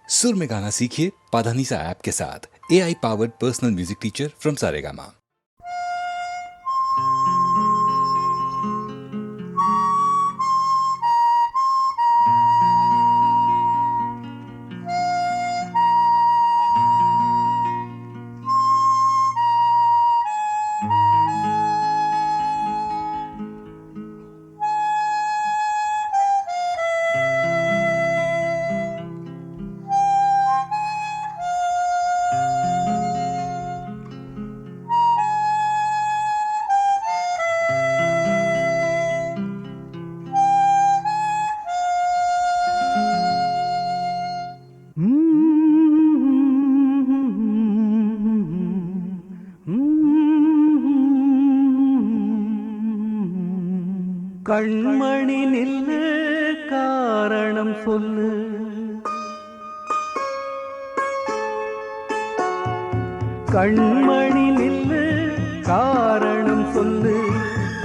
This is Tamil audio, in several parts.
सुर में गाना सीखिए पाधानीसा ऐप के साथ। AI powered personal music teacher from Saregama. கண்மணி நில்லு காரணம் சொல்லு, கண்மணி நில்லு காரணம் சொல்லு,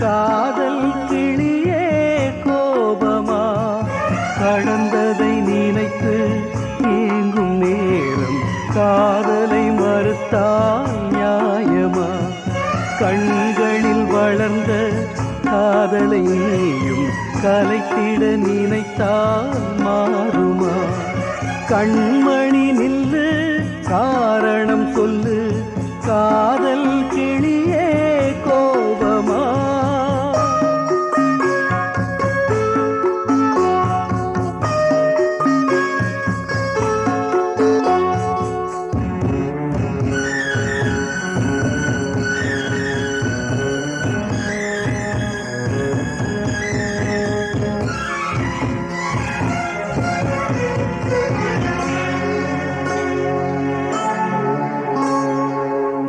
காதல் கிளியே கோபமா, கடந்ததை நினைத்து ஏங்கும் நேரம் காதலை மறுத்தால் நியாயமா, கண்களில் வளர்ந்த காதலை நீயும் கலைத்திட நினைத்தால் மாறுமா, கண்மணி நில்லு காரணம் சொல்லு, காதல் கிளியே கோபமா.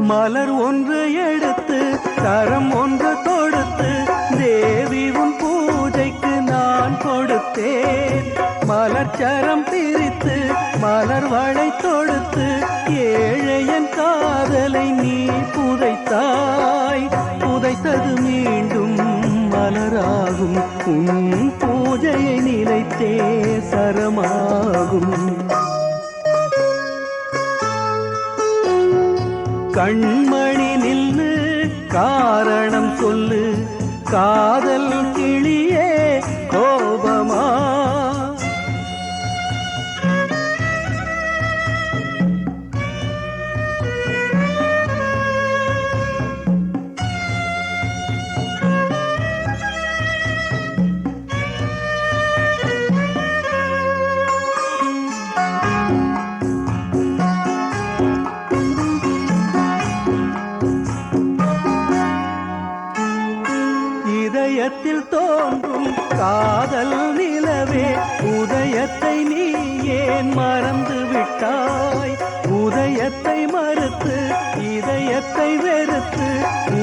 மலர் ஒன்று எடுத்து கரம் ஒன்று தொடுத்து தேவி உன் பூஜைக்கு நான் கொடுத்தேன், மலர்ச்சரம் பிரித்து மலர் வளை தொடுத்து ஏழையன் காதலை நீ புதைத்தாய், புதைத்தது மீண்டும் மலராகும், உன் பூஜையை நினைத்தே சரமாகும். கண்மணி நில்லு காரணம் சொல்லு, காதல் கிளியே கோபமா. இதயத்தில் தோன்றும் காதல் நிலவே, உதயத்தை நீ ஏன் மறந்து விட்டாய், உதயத்தை மறுத்து இதயத்தை வெறுத்து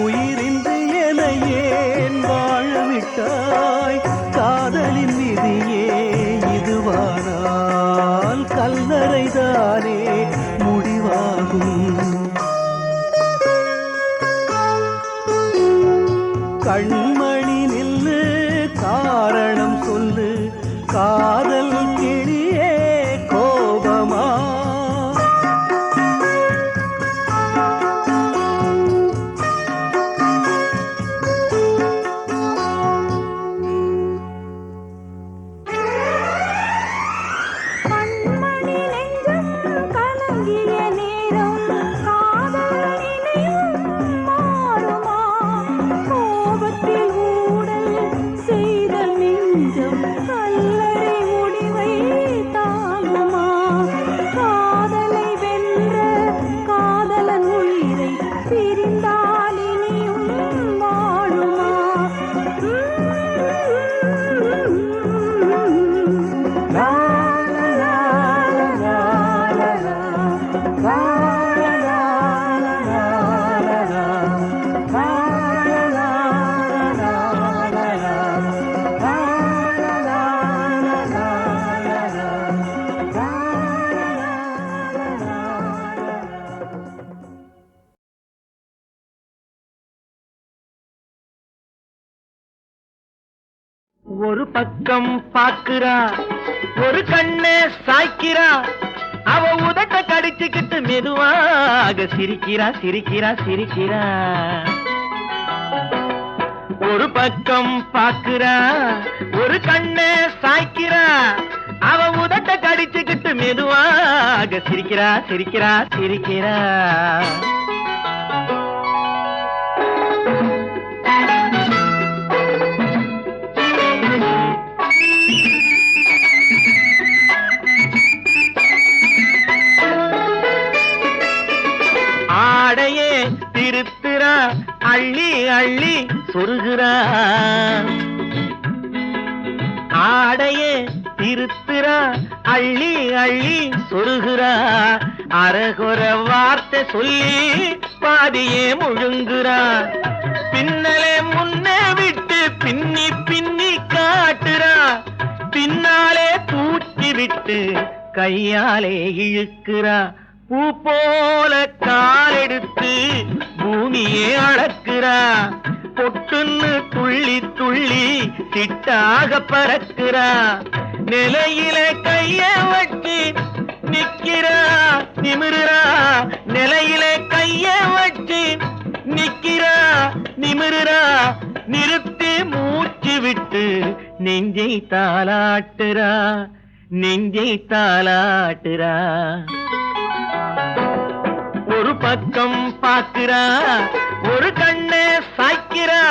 உயிரின்றி என ஏன் வாழ விட்டாய், காதலின் விதியே இதுவானால் கல்லறைதானே முடிவாகும். கண்மணி நில்லு காரணம் சொல்லு, காதல் கிளியே கோபமா. ஒரு பக்கம் பார்க்கிறா, ஒரு கண்ணே சாய்க்கிறா, கடிச்சுக்கிட்டு மெதுவாக சிரிக்கிறா சிரிக்கிறா சிரிக்கிறா. ஒரு பக்கம் பாக்குறா, ஒரு கண்ணை சாய்க்கிறா, அவ உதட்ட கடிச்சுக்கிட்டு மெதுவாக சிரிக்கிறா சிரிக்கிறா சிரிக்கிறா. ஆடையே திருத்துறா, அள்ளி அள்ளி சொருகிறா. ஆடையே திருத்துறா, அள்ளி அள்ளி சொருகிறா. அரகுற வார்த்தை சொல்லி பாதியே முழுங்குறா. பின்னலே முன்னே விட்டு பின்னி பின்னி காட்டுறா. பின்னாலே தூக்கி விட்டு கையாலே இழுக்கிறா. பூ போல காலெடுத்து பூமியே அளக்கிறா. பொட்டுன்னு துள்ளி துள்ளி திட்டாக பறக்கிறா. நிலையில கைய வச்சு நிக்கிறா நிமிருறா. நிலையில கைய வச்சு நிக்கிறா நிமிருறா. நிறுத்தி மூச்சு விட்டு நெஞ்சை தாலாட்டுறா நெஞ்சை தாலாட்டுறா. ஒரு பக்கம் பாக்குறா, ஒரு கண்ணை சாய்க்கிறா,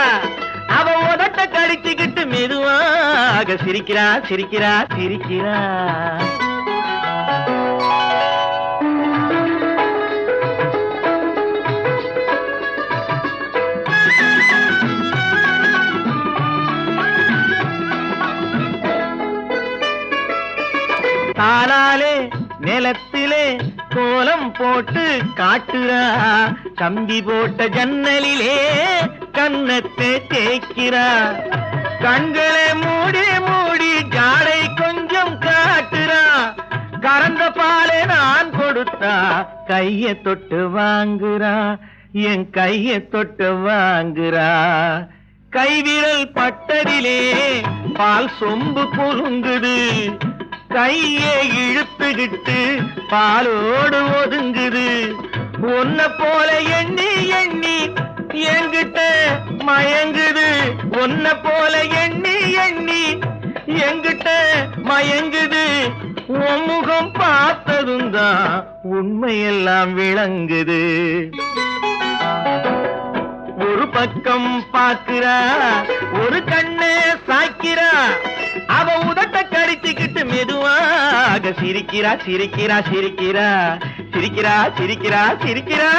அவ உதட்ட கடிச்சுக்கிட்டு மெதுவாக சிரிக்கிறா சிரிக்கிறா சிரிக்கிறா. தாளாலே நிலத்திலே கோலம் போட்டு காட்டுறா. கம்பி போட்ட ஜன்னலிலே கன்னத்தை தேய்க்கிறா. கண்களை மூடி மூடி ஜாடை கொஞ்சம் காட்டுறா. கறந்த பாலை நான் கொடுத்தா கைய தொட்டு வாங்குறா. என் கைய தொட்டு வாங்குறா. கைவிரல் பட்டதிலே பால் சொம்பு பொருங்குது. கையை இழுத்துக்கிட்டு பாலோடு ஒதுங்குது. ஒன்ன போல எண்ணி எண்ணி என்கிட்ட மயங்குது. ஒன்ன போல எண்ணி எண்ணி என்கிட்ட மயங்குது. உன் முகம் பார்த்ததும் தான் உண்மையெல்லாம் விளங்குது. ஒரு பக்கம் பாக்குறா, ஒரு கண்ணை சாய்க்கிறா, அவ உதட்ட கடிச்சுக்கிட்டு மெதுவாக சிரிக்கிறா சிரிக்கிறா சிரிக்கிறா சிரிக்கிறா சிரிக்கிறா சிரிக்கிறா.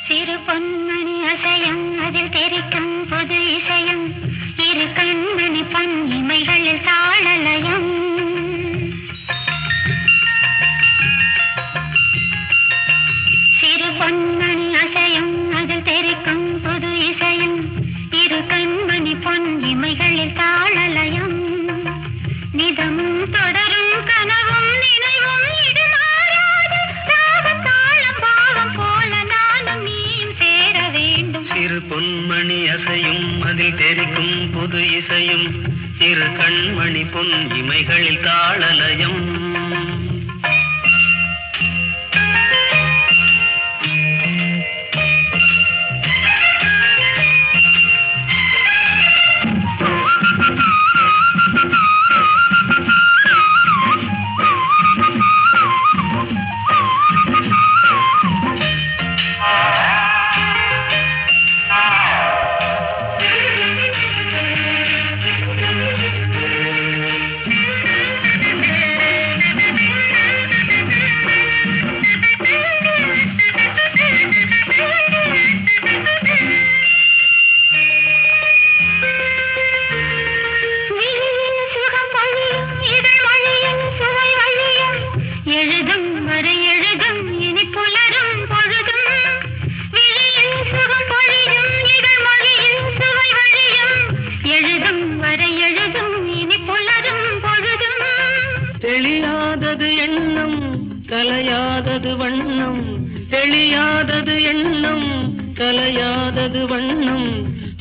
சிறு பொன்மணி அசையம் அதில் தெரிக்கும் பொது இசையம். இரு கண்மணி பொன் இமைகளில் தாளலயம். சிறு பொன்மணி அசையம் அதில் தெரிக்கும் பொது இசையம். இரு கண்மணி பொன் இமைகளில் தாளலயம். நிதமும் தொடரும் கனவும் நினைவும் இடுமாறாது. ராகம் தாளம் பாவம் போல நானும் நீயும் சேர வேண்டும். சிறு பொன்மணி அசையும் அதில் தெரிக்கும் புது இசையும். இரு கண்மணி பொன் இமைகளில் தாளலயம். கலையாதது வண்ணம், தெளியாதது எண்ணம், கலையாதது வண்ணம்,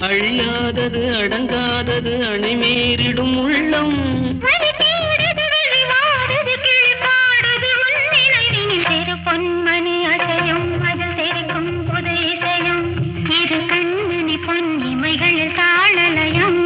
அழியாதது அடங்காதது அணைமேறிடும் உள்ளம். பொன்மணி அசையும் அது தெரிக்கும் புது இசையும், இரு கண்மணி பொன் இமைகளில் தாளலயம்.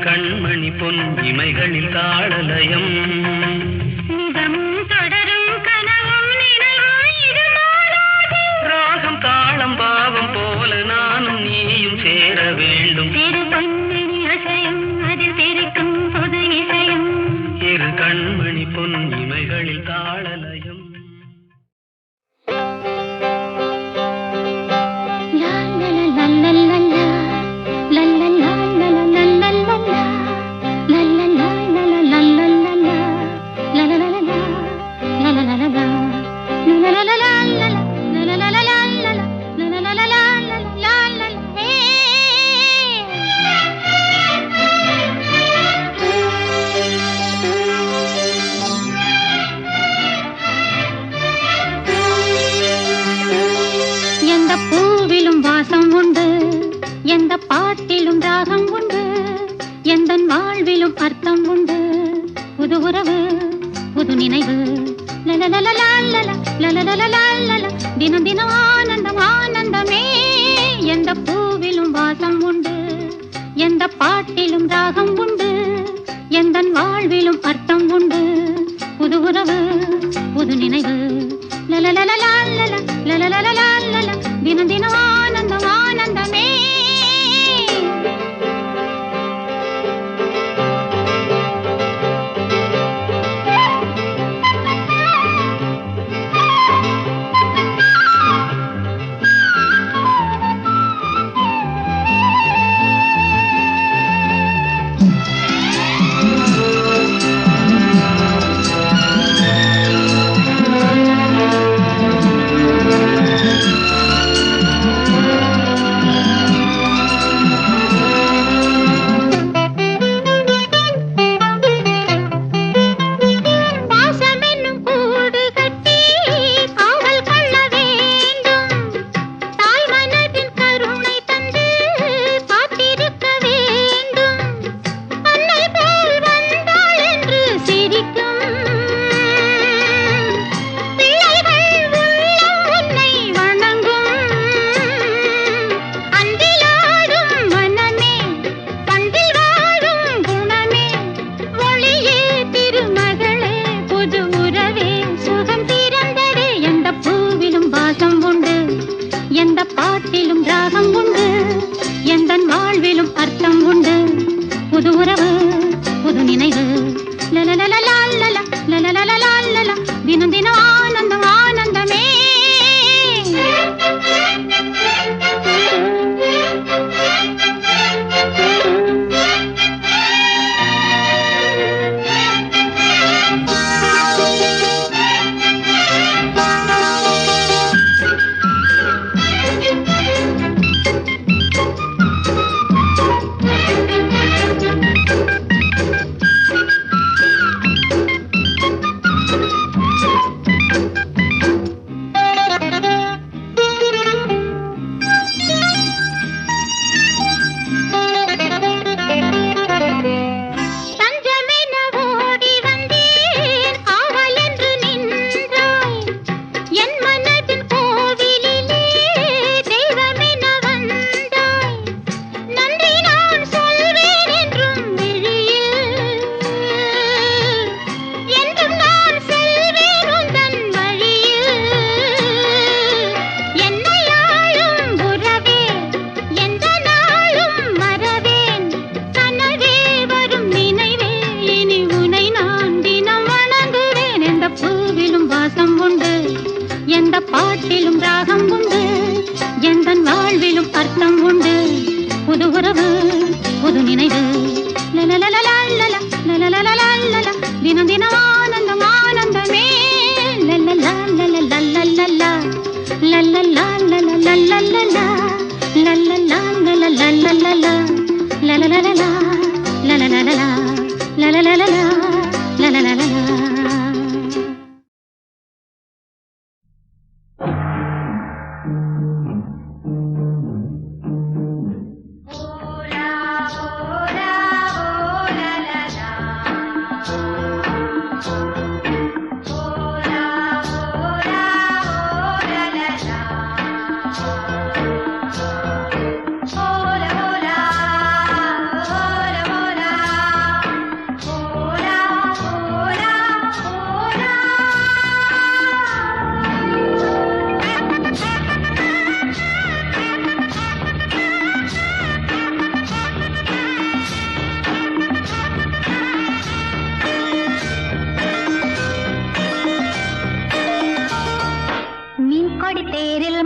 கண்மணி பொன் இமைகளில் தாளலயம். ராகம் தாளம் பாவம் போல நானும் நீயும் சேர வேண்டும். இரு கண்மணி பொன் இமைகளில் தாளலயம். எந்த பாட்டிலும் ராகம் உண்டு, எந்தன் வாழ்விலும் அர்த்தம் உண்டு. புது உறவு புது நினைவு, தினம் தினம் ஆனந்தம் ஆனந்தமே. எந்த பூவிலும் வாசம் உண்டு, எந்த பாட்டிலும் ராகம் உண்டு, எந்தன் வாழ்விலும் அர்த்தம் உண்டு. புது உறவு புது நினைவு, தினம் தினம் ஆனந்தம் ஆனந்தமே.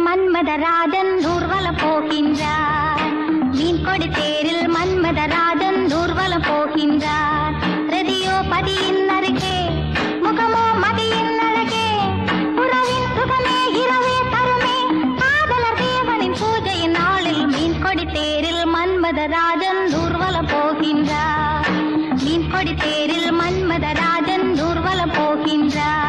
மன்மதராஜன் ஊர்வலம் போகின்றார். மீன்கொடி தேரில் மன்மதராஜன் ஊர்வலம் போகின்றார். ரதியோ பதியின் அருகே, முகமோ மதியின் அழகே, உறவின் சுகமே இரவே தருமே, காதலர் தேவனின் பூஜையின் நாளில் மீன்கொடி தேரில் மன்மதராஜன் ஊர்வலம் போகின்றார். மீன்கொடி தேரில் மன்மதராஜன் ஊர்வலம் போகின்றார்.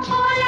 Hola.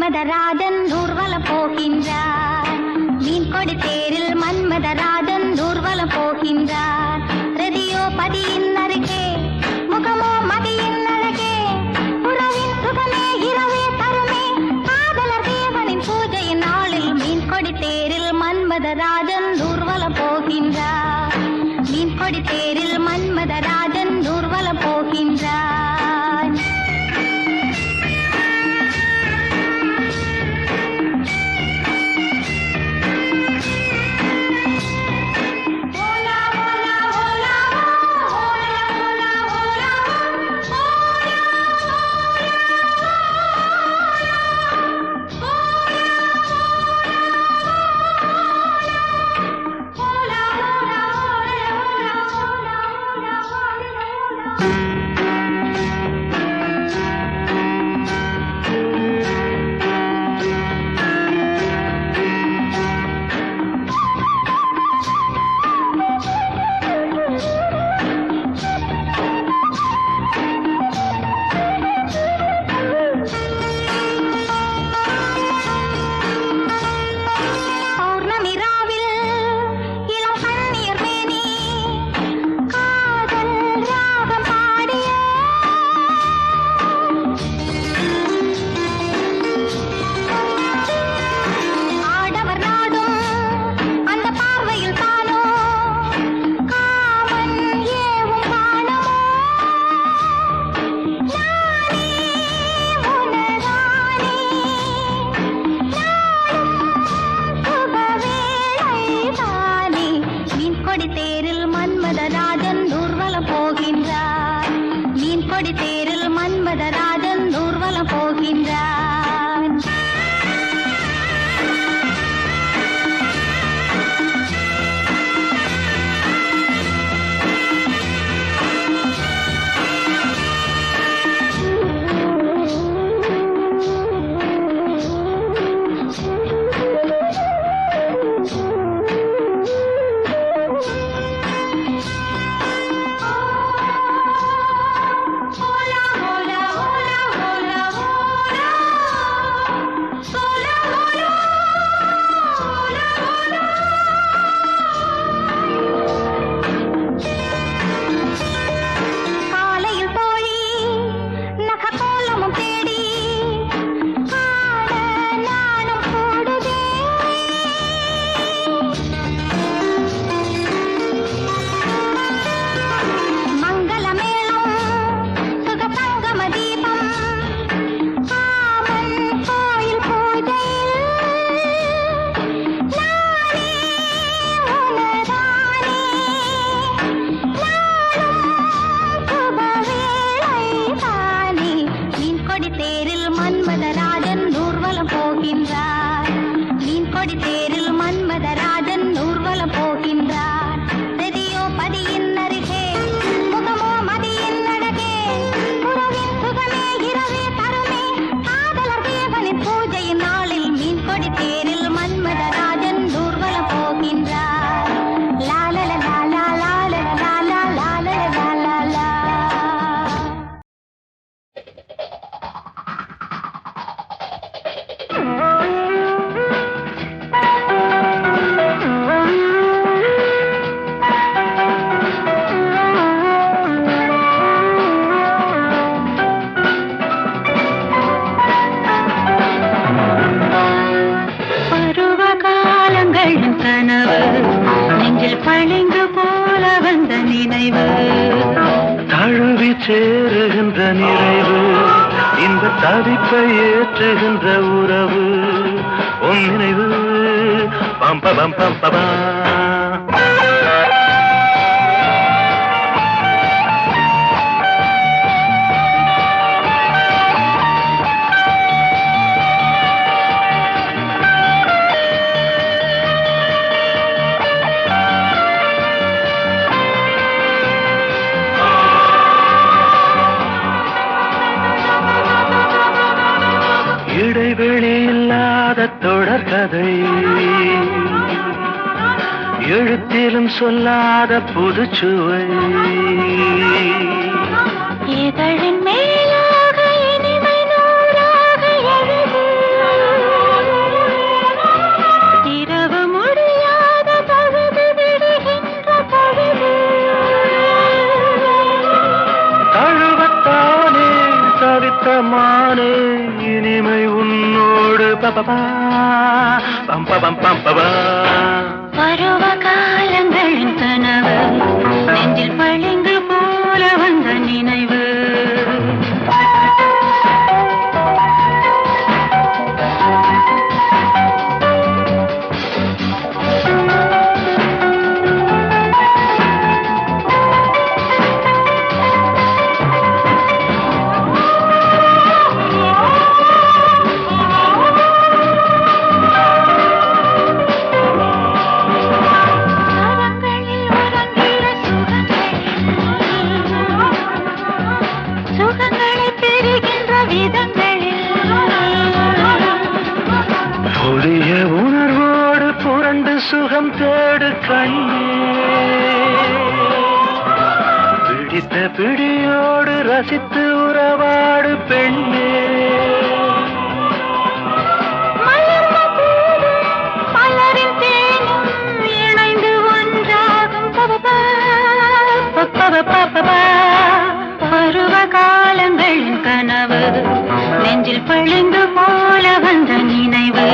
மன்மதராஜன் ஊர்வலம் போகின்றார். மீன் கொடி தேரில் மன்மதராஜன் ஊர்வலம் போகின்றார். ரதியோ பதியின் அருகே, முகமோ மதியின் அழகே, உறவின் சுகமே இரவே தருமே, காதலர் தேவனின் பூஜையின் நாளில் மீன் கொடி தேரில் மன்மதராஜன் ஊர்வலம் போகின்றார். மீன் கொடி தேரில் மன்மதராஜன் ஊர்வலம் போகின்றார். சேருகின்ற நிறைவு இந்த தவிப்பை ஏற்றுகின்ற உறவு உன் நினைவு பம்ப பம்ப பபா இடைவெளி இல்லாத தொடர்கதை எழுத்திலும் சொல்லாத புதுச்சுவை இதழின் மேலாக இனிமை நூறாக எழுது பருவ காலங்களின் கனவு நெஞ்சில் பளிங்கு போல வந்த நினைவு புதிய உணர்வோடு புரண்டு சுகம் தேடு கண்ணே பிடித்த பிடியோடு ரசித்து உறவாடு பெண்ணே மலரின் தேனும் இணைந்து ஒன்றாகும் பருவ காலங்களின் கனவு நெஞ்சில் பளிங்கு போல வந்த நினைவு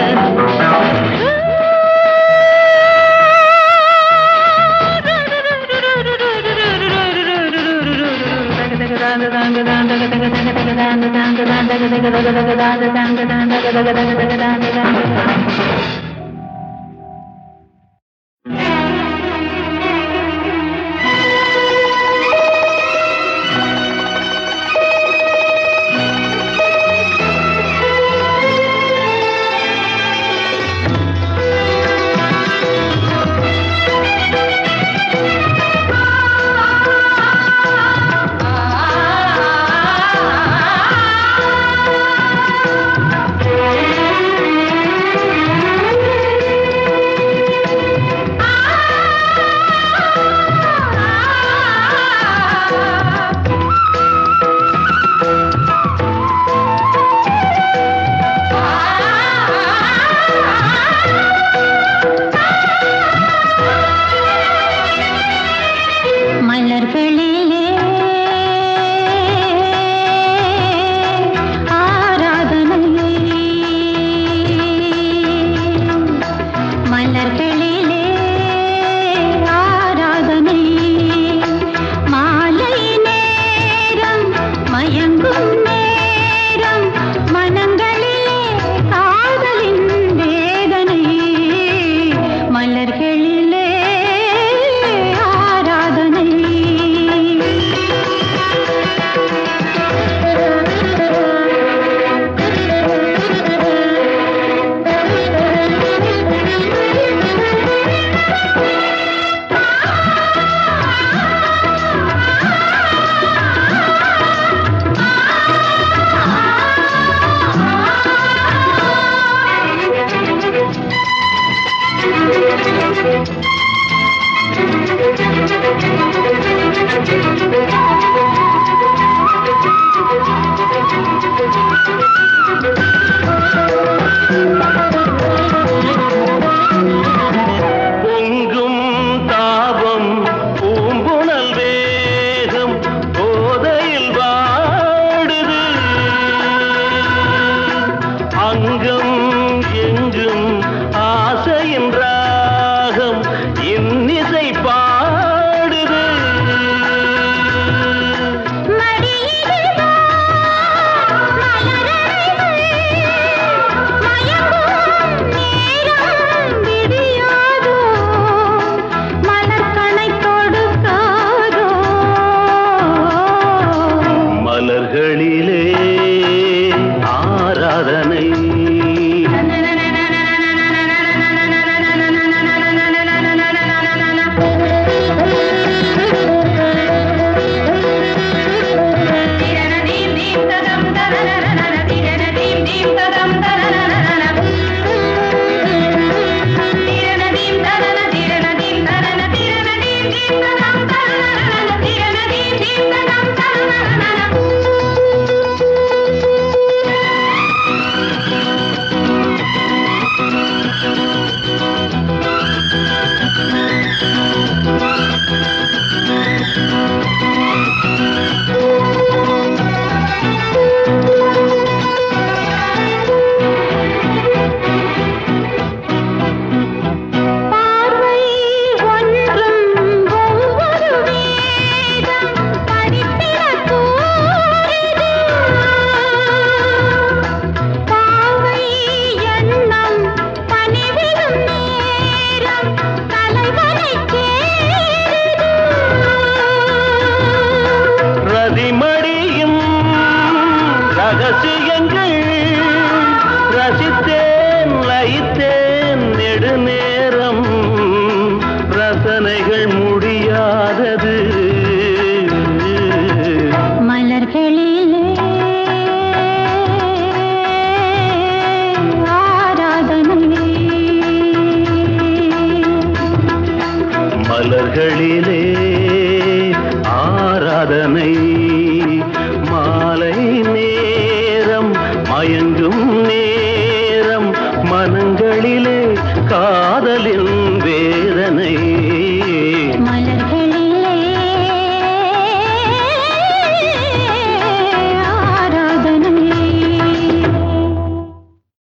ரசிகங்கள் ரசித்தேன் லயித்தேன் நெடுநேரம் ரசனைகள் முடியாதது மலர்களிலே ஆராதனை மலர்களிலே ஆராதனை மாலை நேரம் மயங்கும்